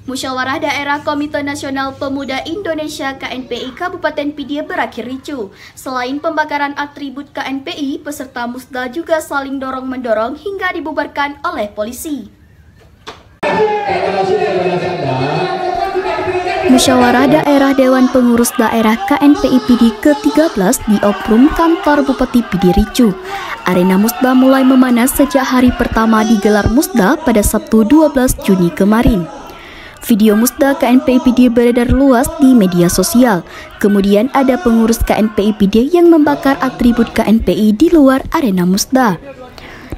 Musyawarah Daerah Komite Nasional Pemuda Indonesia KNPI Kabupaten Pidi berakhir ricuh. Selain pembakaran atribut KNPI, peserta musda juga saling dorong-mendorong hingga dibubarkan oleh polisi. Musyawarah Daerah Dewan Pengurus Daerah KNPI Pidi ke-13 di Oprum Kantor Bupati Pidi ricuh. Arena musda mulai memanas sejak hari pertama digelar musda pada Sabtu 12 Juni kemarin. Video musda KNPI Pidi beredar luas di media sosial. Kemudian ada pengurus KNPI Pidi yang membakar atribut KNPI di luar arena musda.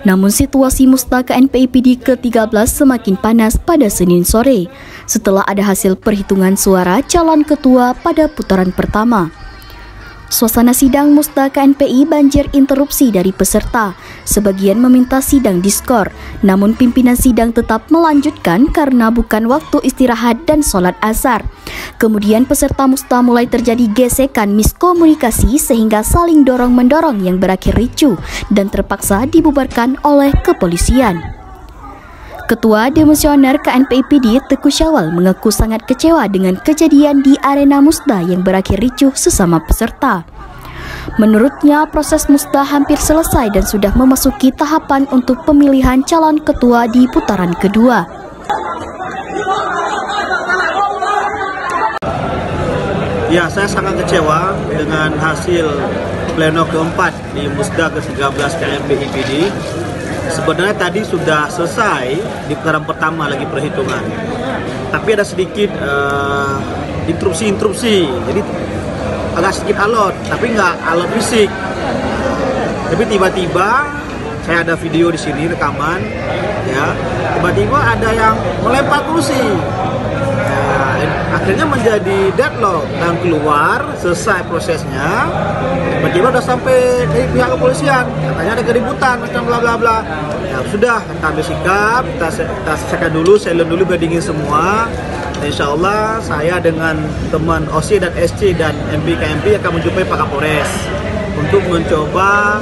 Namun situasi musda KNPI Pidi ke-13 semakin panas pada Senin sore setelah ada hasil perhitungan suara calon ketua pada putaran pertama. Suasana sidang musda KNPI banjir interupsi dari peserta. Sebagian meminta sidang diskor, namun pimpinan sidang tetap melanjutkan karena bukan waktu istirahat dan sholat asar. Kemudian peserta musda mulai terjadi gesekan miskomunikasi sehingga saling dorong-mendorong yang berakhir ricuh dan terpaksa dibubarkan oleh kepolisian. Ketua Demosioner KNPI Pidi Teguh Syawal mengaku sangat kecewa dengan kejadian di arena musda yang berakhir ricuh sesama peserta. Menurutnya proses musda hampir selesai dan sudah memasuki tahapan untuk pemilihan calon ketua di putaran kedua. Ya, saya sangat kecewa dengan hasil pleno keempat di musda ke-13 KNPI Pidi. Sebenarnya tadi sudah selesai di putaran pertama lagi perhitungan, tapi ada sedikit interupsi, jadi agak sedikit alot, tapi nggak alot fisik. Tapi tiba-tiba saya ada video di sini rekaman, ya tiba-tiba ada yang melempar kursi. Akhirnya menjadi deadlock dan keluar selesai prosesnya. Tiba-tiba udah sampai dari pihak kepolisian, katanya ada keributan macam bla bla bla. Ya sudah, kita ambil sikap, kita selesaikan dulu, silent dulu biar dingin semua. Insya Allah saya dengan teman OC dan SC dan MP KMP akan menjumpai Pak Kapolres untuk mencoba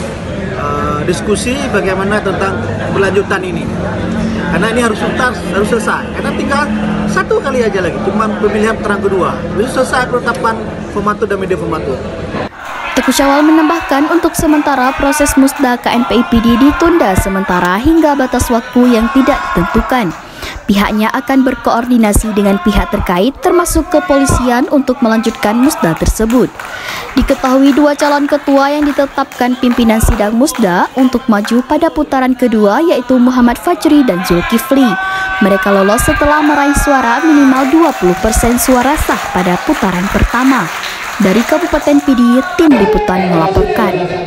diskusi bagaimana tentang kelanjutan ini. Karena ini harus tuntas, harus selesai. Karena tinggal satu kali aja lagi, cuma pemilihan putaran kedua. Bisa selesai penetapan formatur dan media formatur. Teguh Syawal menambahkan untuk sementara proses musda KNPI Pidi ditunda sementara hingga batas waktu yang tidak ditentukan. Pihaknya akan berkoordinasi dengan pihak terkait termasuk kepolisian untuk melanjutkan musda tersebut. Diketahui dua calon ketua yang ditetapkan pimpinan sidang musda untuk maju pada putaran kedua yaitu Muhammad Fajri dan Zulkifli. Mereka lolos setelah meraih suara minimal 20% suara sah pada putaran pertama. Dari Kabupaten Pidi, tim liputan melaporkan.